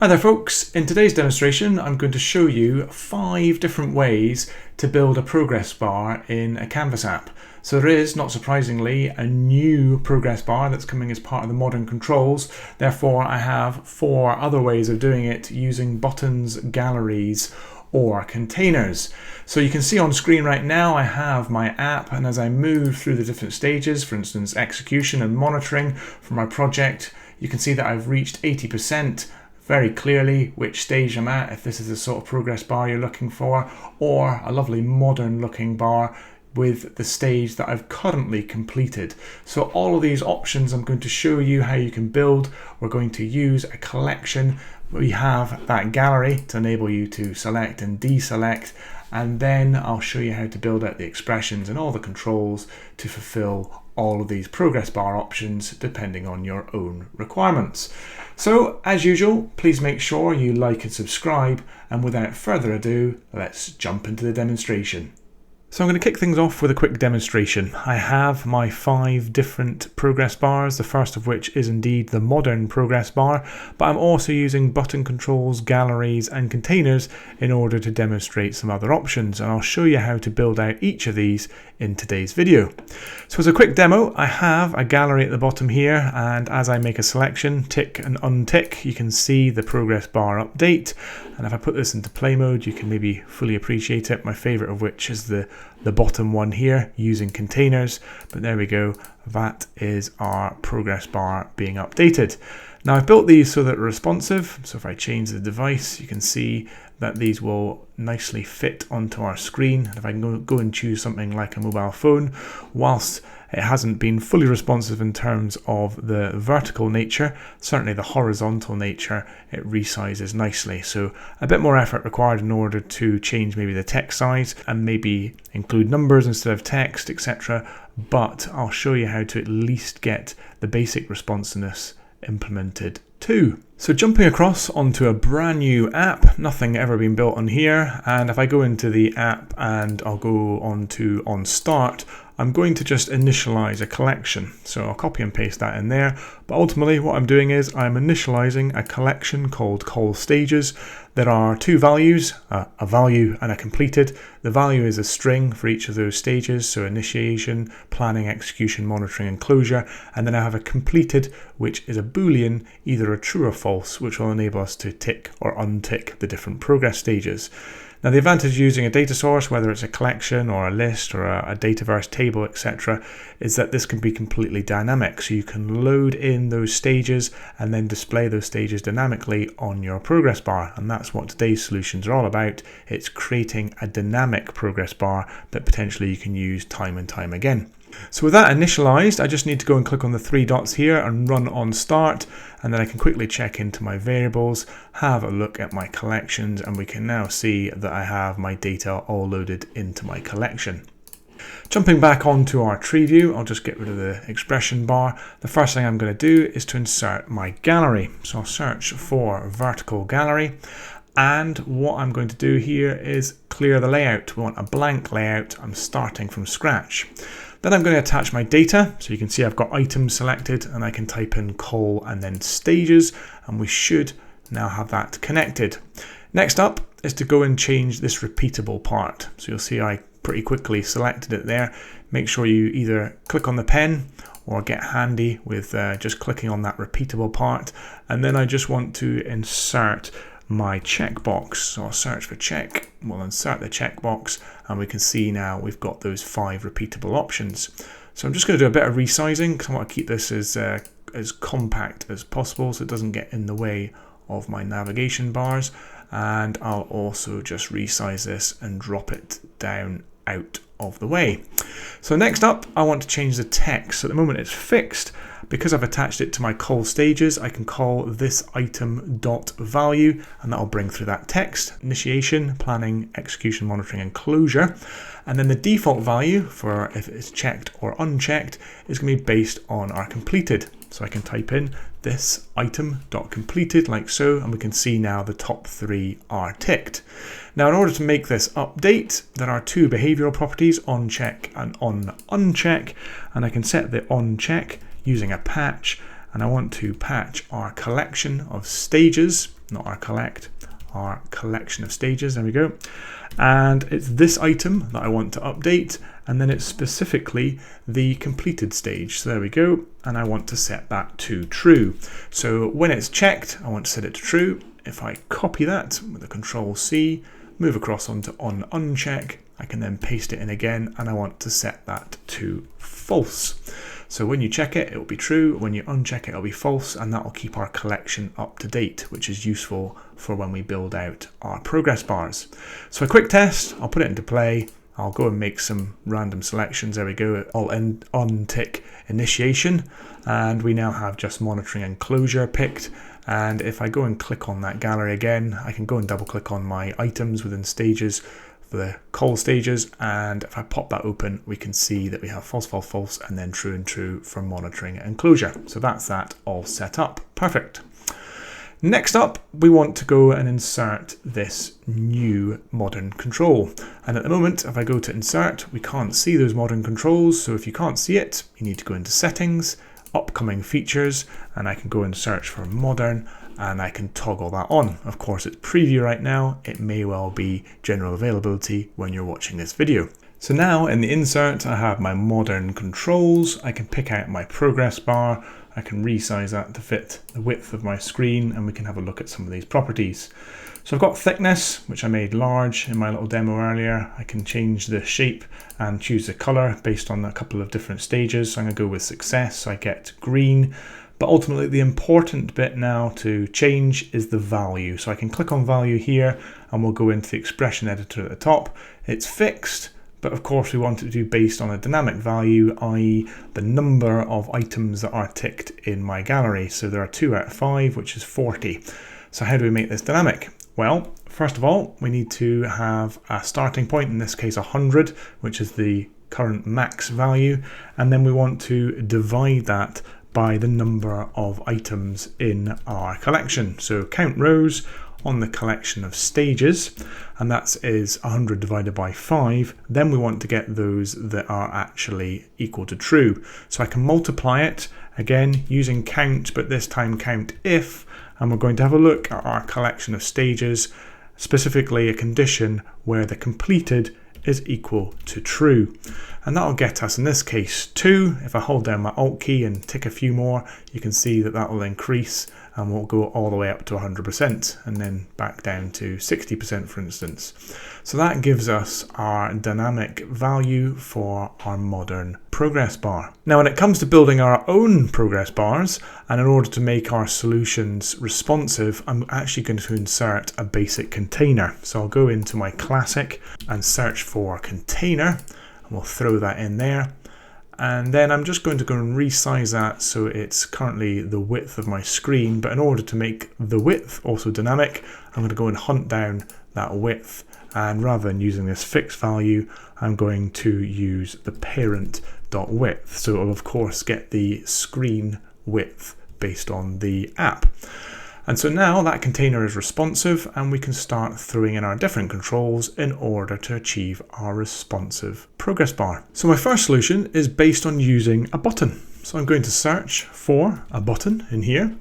Hi there folks, in today's demonstration I'm going to show you 5 different ways to build a progress bar in a Canvas app. So there is, not surprisingly, a new progress bar that's coming as part of the modern controls. Therefore I have 4 other ways of doing it using buttons, galleries or containers. So you can see on screen right now I have my app, and as I move through the different stages, for instance execution and monitoring for my project, you can see that I've reached 80%. Very clearly which stage I'm at, if this is the sort of progress bar you're looking for, or a lovely modern looking bar with the stage that I've currently completed. So all of these options I'm going to show you how you can build. We're going to use a collection. We have that gallery to enable you to select and deselect, and then I'll show you how to build out the expressions and all the controls to fulfill all of these progress bar options depending on your own requirements. So as usual, please make sure you like and subscribe, and without further ado, let's jump into the demonstration. So I'm going to kick things off with a quick demonstration. I have my 5 different progress bars, the first of which is indeed the modern progress bar, but I'm also using button controls, galleries and containers in order to demonstrate some other options, and I'll show you how to build out each of these in today's video. So as a quick demo, I have a gallery at the bottom here, and as I make a selection, tick and untick, you can see the progress bar update. And if I put this into play mode, you can maybe fully appreciate it, my favorite of which is the bottom one here using containers. But there we go, that is our progress bar being updated. Now I've built these so that they're responsive, so if I change the device you can see that these will nicely fit onto our screen. And if I can go and choose something like a mobile phone, whilst it hasn't been fully responsive in terms of the vertical nature, certainly the horizontal nature, it resizes nicely. So a bit more effort required in order to change maybe the text size and maybe include numbers instead of text, etc. But I'll show you how to at least get the basic responsiveness implemented too. So jumping across onto a brand new app, nothing ever been built on here, and if I go into the app and I'll go on start, I'm going to just initialize a collection. So I'll copy and paste that in there, but ultimately what I'm doing is I'm initializing a collection called call stages. There are 2 values, a value and a completed. The value is a string for each of those stages, so initiation, planning, execution, monitoring and closure, and then I have a completed which is a boolean, either a true or false, which will enable us to tick or untick the different progress stages. Now the advantage of using a data source, whether it's a collection or a list or a Dataverse table, etc., is that this can be completely dynamic. So you can load in those stages and then display those stages dynamically on your progress bar. And that's what today's solutions are all about. It's creating a dynamic progress bar that potentially you can use time and time again. So with that initialized, I just need to go and click on the 3 dots here and run on start, and then I can quickly check into my variables, have a look at my collections, and we can now see that I have my data all loaded into my collection. Jumping back onto our tree view, I'll just get rid of the expression bar. The first thing I'm going to do is to insert my gallery. So I'll search for vertical gallery. And what I'm going to do here is clear the layout. We want a blank layout. I'm starting from scratch. Then I'm going to attach my data. So you can see I've got items selected, and I can type in call and then stages, and we should now have that connected. Next up is to go and change this repeatable part. So you'll see I pretty quickly selected it there. Make sure you either click on the pen or get handy with just clicking on that repeatable part. And then I just want to insert my checkbox. So I'll search for check, we'll insert the checkbox, and we can see now we've got those 5 repeatable options. So I'm just going to do a bit of resizing because I want to keep this as compact as possible so it doesn't get in the way of my navigation bars, and I'll also just resize this and drop it down out of the way. So next up I want to change the text. So at the moment it's fixed. Because I've attached it to my call stages, I can call this item dot value, and that'll bring through that text: initiation, planning, execution, monitoring and closure. And then the default value for if it's checked or unchecked is going to be based on our completed. So I can type in this item dot completed like so, and we can see now the top 3 are ticked. Now in order to make this update, there are 2 behavioral properties, on check and on uncheck, and I can set the on check using a patch, and I want to patch our collection of stages not our collect, our collection of stages. There we go. And it's this item that I want to update, and then it's specifically the completed stage. So there we go, and I want to set that to true. So when it's checked, I want to set it to true. If I copy that with a Control-C, move across onto on uncheck, I can then paste it in again, and I want to set that to false. So when you check it, it will be true. When you uncheck it, it'll be false, and that will keep our collection up to date, which is useful for when we build out our progress bars. So a quick test, I'll put it into play. I'll go and make some random selections. There we go. I'll untick initiation, and we now have just monitoring and closure picked. And if I go and click on that gallery again, I can go and double click on my items within stages for the call stages, and if I pop that open, we can see that we have false, false, false, and then true and true for monitoring and closure. So that's that all set up. Perfect. Next up, we want to go and insert this new modern control. And at the moment, if I go to insert, we can't see those modern controls. So if you can't see it, you need to go into settings, upcoming features, and I can go and search for modern, and I can toggle that on. Of course, it's preview right now. It may well be general availability when you're watching this video. So now in the insert, I have my modern controls. I can pick out my progress bar. I can resize that to fit the width of my screen, and we can have a look at some of these properties. So I've got thickness, which I made large in my little demo earlier. I can change the shape and choose the color based on a couple of different stages. So I'm gonna go with success, so I get green. But ultimately the important bit now to change is the value. So I can click on value here, and we'll go into the expression editor at the top. It's fixed, but of course we want it to be based on a dynamic value, i.e. the number of items that are ticked in my gallery. So there are 2 out of 5, which is 40. So how do we make this dynamic? Well, first of all, we need to have a starting point, in this case 100, which is the current max value. And then we want to divide that by the number of items in our collection. So count rows on the collection of stages, and that is 100 divided by 5. Then we want to get those that are actually equal to true. So I can multiply it again using count, but this time count if, and we're going to have a look at our collection of stages, specifically a condition where the completed is equal to true. And that'll get us, in this case, 2. If I hold down my Alt key and tick a few more, you can see that that will increase, and we'll go all the way up to 100% and then back down to 60%, for instance. So that gives us our dynamic value for our modern progress bar. Now, when it comes to building our own progress bars, and in order to make our solutions responsive, I'm actually going to insert a basic container. So I'll go into my classic and search for container, and we'll throw that in there. And then I'm just going to go and resize that so it's currently the width of my screen. But in order to make the width also dynamic, I'm going to go and hunt down that width. And rather than using this fixed value, I'm going to use the parent.width. So it will of course get the screen width based on the app. And so now that container is responsive, and we can start throwing in our different controls in order to achieve our responsive progress bar. So my first solution is based on using a button. So I'm going to search for a button in here,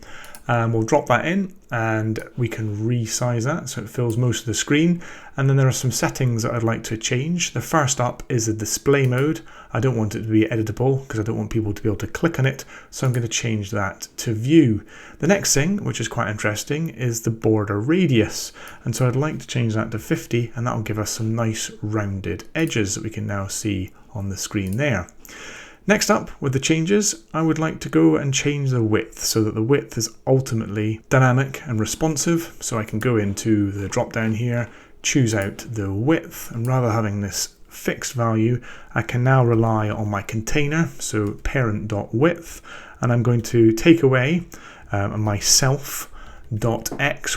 and we'll drop that in, and we can resize that so it fills most of the screen. And then there are some settings that I'd like to change. The first up is the display mode. I don't want it to be editable because I don't want people to be able to click on it, so I'm going to change that to view. The next thing, which is quite interesting, is the border radius, and so I'd like to change that to 50, and that will give us some nice rounded edges that we can now see on the screen there. Next up, with the changes, I would like to go and change the width so that the width is ultimately dynamic and responsive. So I can go into the drop down here, choose out the width, and rather than having this fixed value, I can now rely on my container, so parent.width, and I'm going to take away my self.x,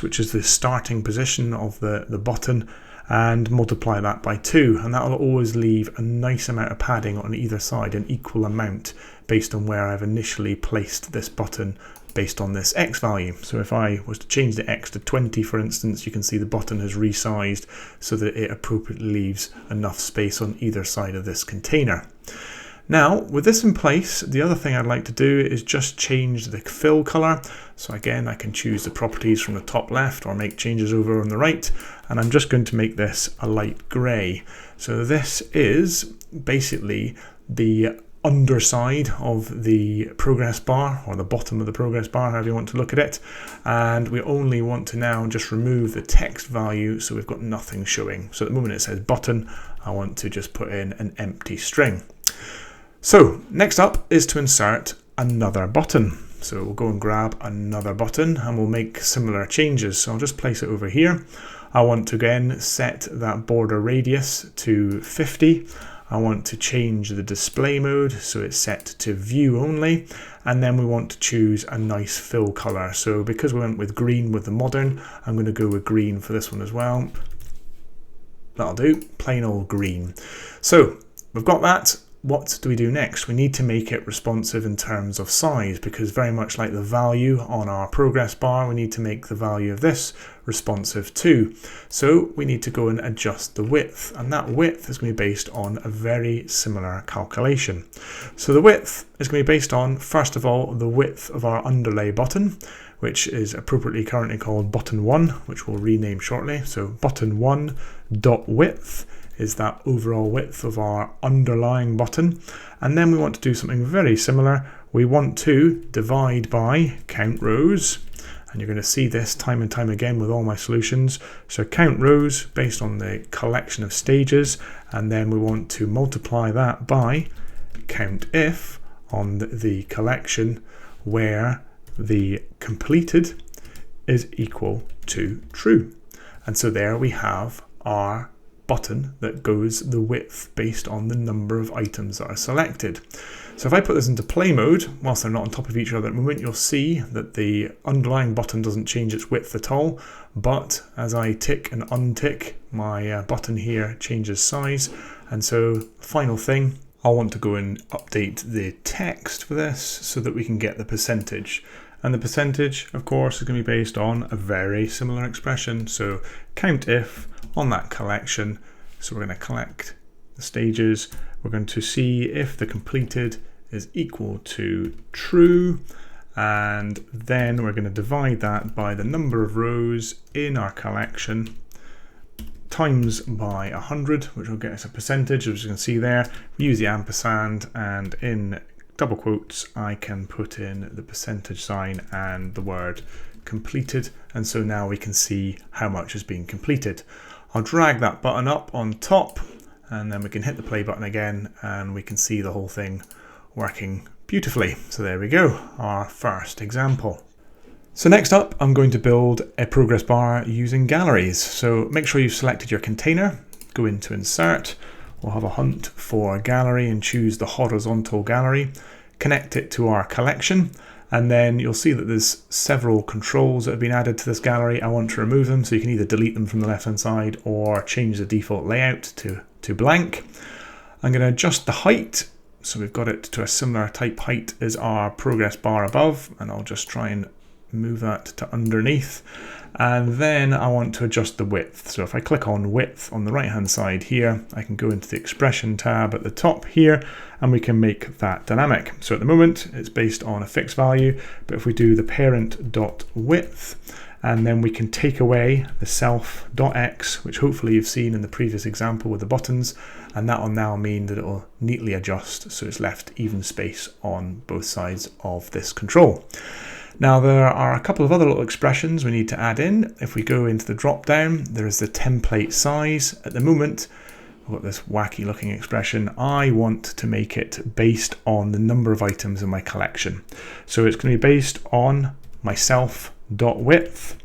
which is the starting position of the button, and multiply that by 2, and that will always leave a nice amount of padding on either side, an equal amount based on where I've initially placed this button based on this X value. So if I was to change the X to 20, for instance, you can see the button has resized so that it appropriately leaves enough space on either side of this container. Now, with this in place, the other thing I'd like to do is just change the fill color. So again, I can choose the properties from the top left or make changes over on the right. And I'm just going to make this a light gray. So this is basically the underside of the progress bar, or the bottom of the progress bar, however you want to look at it. And we only want to now just remove the text value, so we've got nothing showing. So at the moment it says button, I want to just put in an empty string. So next up is to insert another button. So we'll go and grab another button and we'll make similar changes. So I'll just place it over here. I want to again set that border radius to 50. I want to change the display mode so it's set to view only, and then we want to choose a nice fill color. So because we went with green with the modern, I'm going to go with green for this one as well. That'll do, plain old green. So we've got that. What do we do next? We need to make it responsive in terms of size, because very much like the value on our progress bar, we need to make the value of this responsive too. So we need to go and adjust the width, and that width is going to be based on a very similar calculation. So the width is going to be based on, first of all, the width of our underlay button, which is appropriately currently called button 1, which we'll rename shortly. So button 1 dot width is that overall width of our underlying button. And then we want to do something very similar. We want to divide by count rows, and you're going to see this time and time again with all my solutions. So count rows based on the collection of stages, and then we want to multiply that by count if on the collection where the completed is equal to true. And so there we have our button that goes the width based on the number of items that are selected. So if I put this into play mode, whilst they're not on top of each other at the moment, you'll see that the underlying button doesn't change its width at all, but as I tick and untick, my button here changes size. And so final thing, I want to go and update the text for this so that we can get the percentage. And the percentage, of course, is going to be based on a very similar expression. So count if on that collection. So we're going to collect the stages. We're going to see if the completed is equal to true. And then we're going to divide that by the number of rows in our collection times by 100, which will get us a percentage, as you can see there. We use the ampersand, and in double quotes I can put in the percentage sign and the word completed, and so now we can see how much has been completed. I'll drag that button up on top, and then we can hit the play button again, and we can see the whole thing working beautifully. So there we go, our first example. So next up, I'm going to build a progress bar using galleries. So make sure you've selected your container, go into insert, we'll have a hunt for a gallery and choose the horizontal gallery, connect it to our collection, and then you'll see that there's several controls that have been added to this gallery. I want to remove them, so you can either delete them from the left hand side or change the default layout to blank. I'm going to adjust the height, so we've got it to a similar type height as our progress bar above, and I'll just try and move that to underneath. And then I want to adjust the width. So if I click on width on the right hand side here, I can go into the expression tab at the top here, and we can make that dynamic. So at the moment it's based on a fixed value, but if we do the parent.width, and then we can take away the self.x, which hopefully you've seen in the previous example with the buttons, and that will now mean that it will neatly adjust so it's left even space on both sides of this control. Now there are a couple of other little expressions we need to add in. If we go into the drop down, there is the template size. At the moment, I've got this wacky looking expression. I want to make it based on the number of items in my collection. So it's going to be based on my self.width.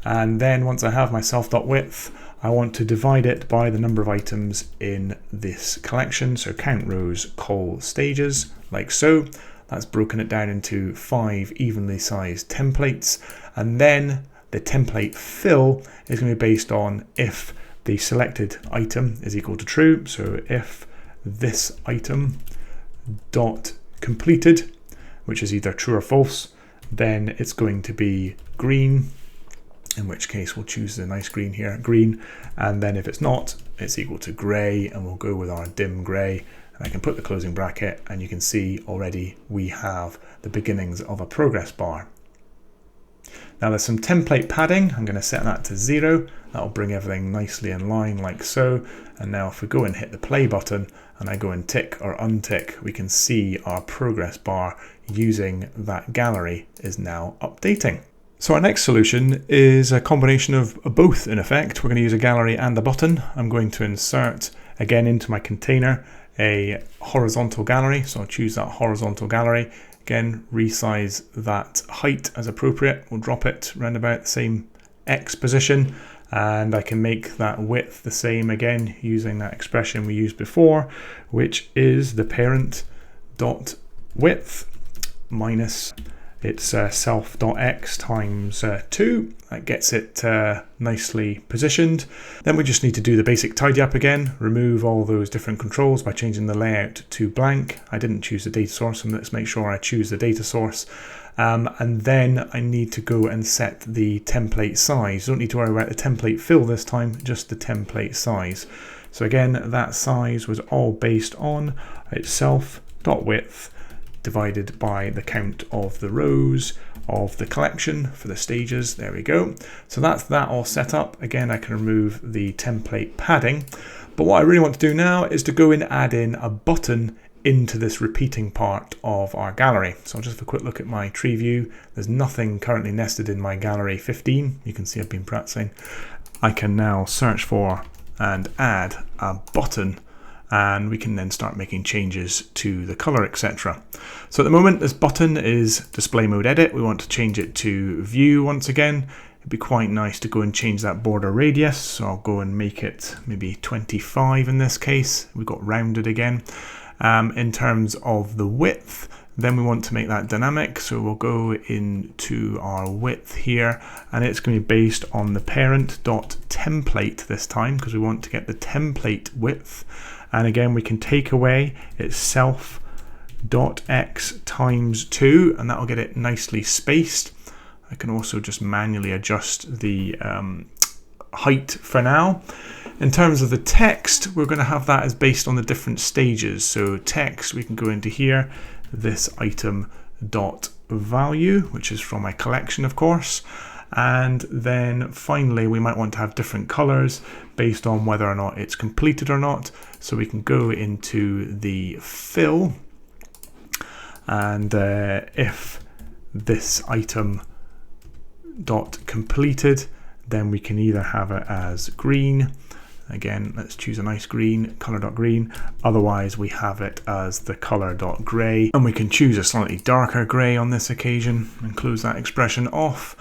And then once I have my self.width, I want to divide it by the number of items in this collection. So count rows, call stages, like so. That's broken it down into 5 evenly sized templates. And then the template fill is going to be based on if the selected item is equal to true. So if this item dot completed, which is either true or false, then it's going to be green, in which case we'll choose the nice green here, green. And then if it's not, it's equal to gray, and we'll go with our dim gray. I can put the closing bracket, and you can see already we have the beginnings of a progress bar. Now there's some template padding. I'm going to set that to 0. That'll bring everything nicely in line like so. And now if we go and hit the play button and I go and tick or untick, we can see our progress bar using that gallery is now updating. So our next solution is a combination of both in effect. We're going to use a gallery and a button. I'm going to insert again into my container a horizontal gallery. So I'll choose that horizontal gallery. Again, resize that height as appropriate. We'll drop it around about the same X position, and I can make that width the same again using that expression we used before, which is the parent dot width minus its self.x times 2. That gets it nicely positioned. Then we just need to do the basic tidy up again, remove all those different controls by changing the layout to blank. I didn't choose the data source, and let's make sure I choose the data source. And then I need to go and set the template size. Don't need to worry about the template fill this time, just the template size. So again, that size was all based on its self.width divided by the count of the rows of the collection for the stages. There we go. So that's that all set up. Again, I can remove the template padding. But what I really want to do now is to go and add in a button into this repeating part of our gallery. So I'll just have a quick look at my tree view. There's nothing currently nested in my gallery 15. You can see I've been practicing. I can now search for and add a button, and we can then start making changes to the color, etc. So at the moment, this button is display mode edit. We want to change it to view once again. It'd be quite nice to go and change that border radius. So I'll go and make it maybe 25 in this case. We've got rounded again. In terms of the width, then we want to make that dynamic. So we'll go into our width here, and it's going to be based on the parent.template this time, because we want to get the template width. And again, we can take away its self.x times 2, and that'll get it nicely spaced. I can also just manually adjust the height for now. In terms of the text, we're going to have that as based on the different stages. So text, we can go into here, this item dot value, which is from my collection, of course. And then finally, we might want to have different colors based on whether or not it's completed or not. So we can go into the fill, and if this item dot completed, then we can either have it as green. Again, let's choose a nice green, color.green. Otherwise, we have it as the color.gray, and we can choose a slightly darker gray on this occasion and close that expression off.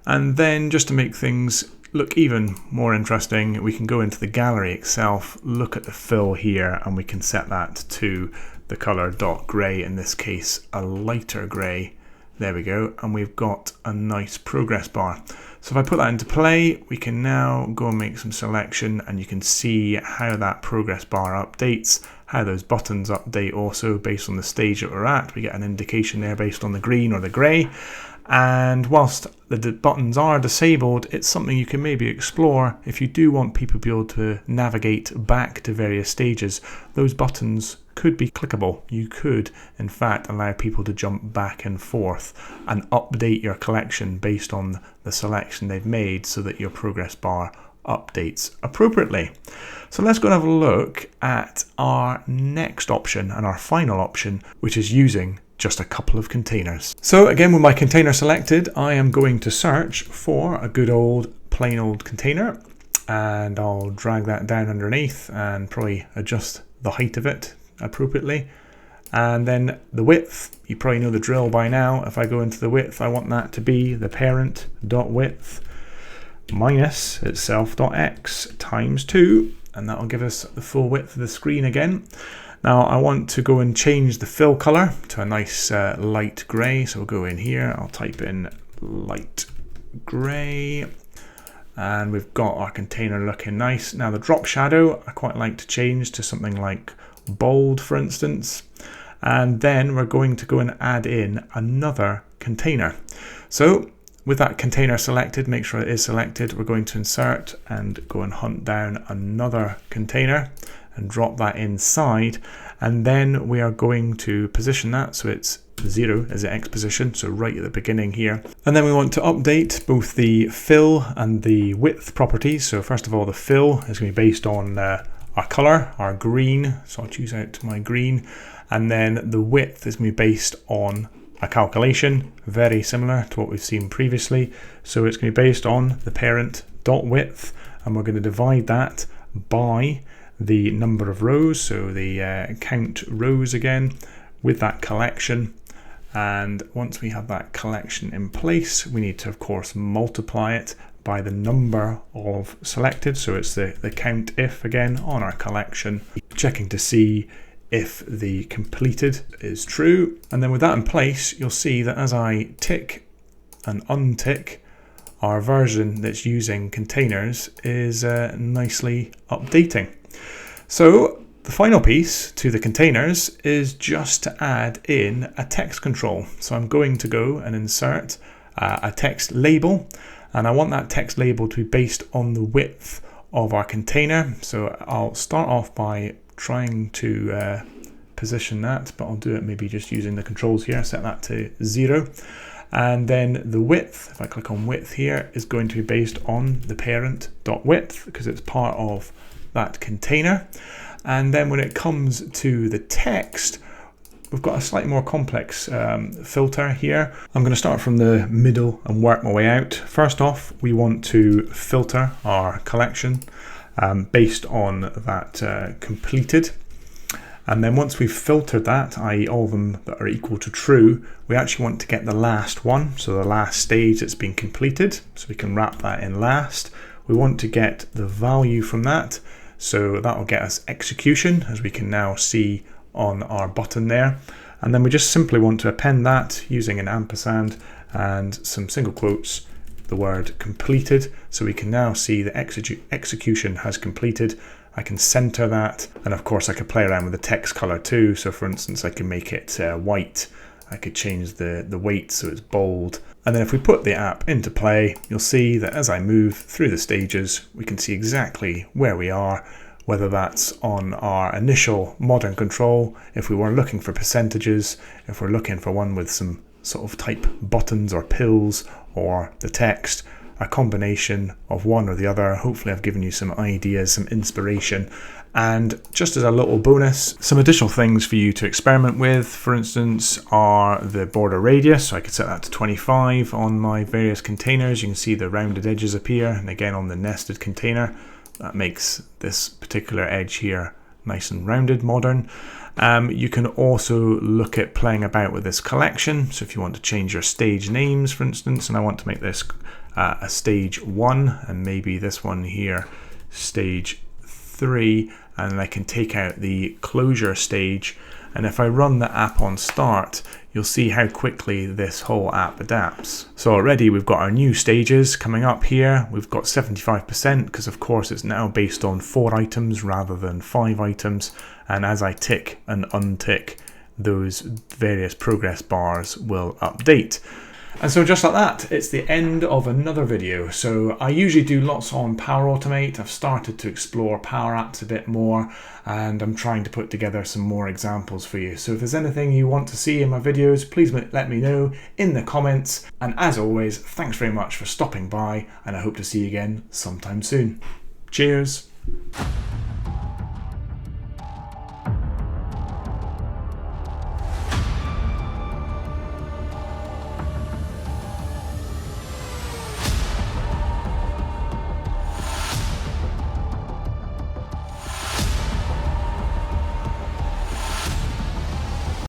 And then just to make things look even more interesting, we can go into the gallery itself, look at the fill here, and we can set that to the color.gray, in this case a lighter gray. There we go, and we've got a nice progress bar. So if I put that into play, we can now go and make some selection, and you can see how that progress bar updates, how those buttons update also based on the stage that we're at. We get an indication there based on the green or the grey. And whilst the buttons are disabled, it's something you can maybe explore if you do want people to be able to navigate back to various stages. Those buttons could be clickable. You could, in fact, allow people to jump back and forth and update your collection based on the selection they've made so that your progress bar updates appropriately. So let's go and have a look at our next option and our final option, which is using just a couple of containers. So again, with my container selected, I am going to search for a good old plain old container, and I'll drag that down underneath and probably adjust the height of it appropriately. And then the width, you probably know the drill by now. If I go into the width, I want that to be the parent.width minus itself.x times 2, and that'll give us the full width of the screen again. Now I want to go and change the fill color to a nice light gray. So we'll go in here, I'll type in light gray, and we've got our container looking nice. Now the drop shadow, I quite like to change to something like bold, for instance. And then we're going to go and add in another container. So with that container selected, make sure it is selected, we're going to insert and go and hunt down another container. and drop that inside. And then we are going to position that so it's 0 as the X position, so right at the beginning here. And then we want to update both the fill and the width properties. So first of all, the fill is going to be based on our color, our green. So I'll choose out my green. And then the width is going to be based on a calculation, very similar to what we've seen previously. So it's going to be based on the parent.width, and we're going to divide that by the number of rows, so the count rows again with that collection. And once we have that collection in place, we need to of course multiply it by the number of selected, so it's the count if again on our collection, checking to see if the completed is true. And then with that in place, you'll see that as I tick and untick, our version that's using containers is nicely updating. So the final piece to the containers is just to add in a text control. So I'm going to go and insert a text label, and I want that text label to be based on the width of our container. So I'll start off by trying to position that, but I'll do it maybe just using the controls here, set that to 0. And then the width, if I click on width here, is going to be based on the parent.width because it's part of that container. And then when it comes to the text, we've got a slightly more complex filter here. I'm going to start from the middle and work my way out. First off, we want to filter our collection based on that completed. And then once we've filtered that, i.e. all of them that are equal to true, we actually want to get the last one, so the last stage that's been completed, so we can wrap that in last. We want to get the value from that, so that will get us execution, as we can now see on our button there. And then we just simply want to append that using an ampersand and some single quotes, the word completed, so we can now see the execution has completed. I can center that, and of course I could play around with the text color too. So for instance, I can make it white. I could change the weight so it's bold. And then if we put the app into play, you'll see that as I move through the stages, we can see exactly where we are, whether that's on our initial modern control, if we were looking for percentages, if we're looking for one with some sort of type buttons or pills, or the text, a combination of one or the other. Hopefully I've given you some ideas, some inspiration. And just as a little bonus, some additional things for you to experiment with, for instance, are the border radius. So I could set that to 25 on my various containers. You can see the rounded edges appear, and again on the nested container, that makes this particular edge here nice and rounded, modern. You can also look at playing about with this collection. So if you want to change your stage names, for instance, and I want to make this a stage 1, and maybe this one here stage 3, and I can take out the closure stage, and if I run the app on start, you'll see how quickly this whole app adapts. So already we've got our new stages coming up here. We've got 75% because of course it's now based on 4 items rather than 5 items, and as I tick and untick, those various progress bars will update. And so just like that, it's the end of another video. So I usually do lots on Power Automate. I've started to explore Power Apps a bit more, and I'm trying to put together some more examples for you. So if there's anything you want to see in my videos, please let me know in the comments. And as always, thanks very much for stopping by, and I hope to see you again sometime soon. Cheers.